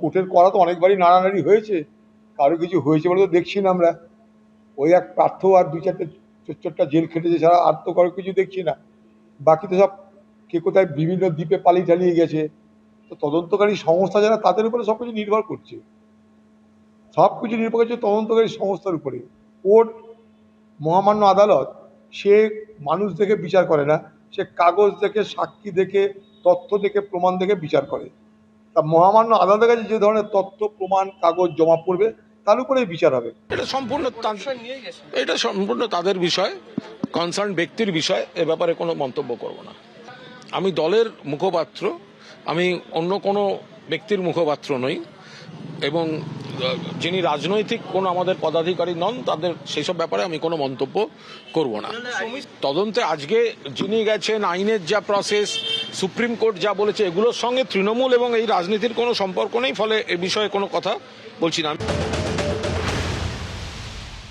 কোর্টের করা তো অনেকবারই নাড়ানাড়ি হয়েছে, কারো কিছু হয়েছে বলে তো দেখছি না আমরা। ওই এক পার্থ আর দুই চারটে চোরটা জেল খেটেছে ছাড়া আর তো কারো কিছু দেখছি না। বাকি তো সব কে কোথায় বিভিন্ন দ্বীপে পালিয়ে টালিয়ে গেছে। তো তদন্তকারী সংস্থা যারা তাদের উপরে সবকিছু নির্ভর করছে, সবকিছু নির্ভর করছে তদন্তকারী সংস্থার উপরে। কোর্ট, মহামান্য আদালত, সে মানুষ দেখে বিচার করে না, সে কাগজ দেখে, সাক্ষী দেখে, তথ্য দেখে, প্রমাণ দেখে বিচার করে। তা মহামান্য আদালতের কাছে যে ধরনের তথ্য প্রমাণ কাগজ জমা পড়বে তার উপরেই বিচার হবে। এটা সম্পূর্ণ তাদের বিষয়, কনসার্ন ব্যক্তির বিষয়। এ ব্যাপারে কোনো মন্তব্য করব না। আমি দলের মুখপাত্র, আমি অন্য কোনো ব্যক্তির মুখপাত্র নই, এবং যিনি রাজনৈতিক কোনো আমাদের পদাধিকারী নন তাদের সেই সব ব্যাপারে আমি কোনো মন্তব্য করব না। তদন্তে আজকে যিনি গেছেন, আইনের যা প্রসেস, সুপ্রিম কোর্ট যা বলেছে, এগুলোর সঙ্গে তৃণমূল এবং এই রাজনীতির কোনো সম্পর্ক নেই, ফলে এ বিষয়ে কোনো কথা বলছি না।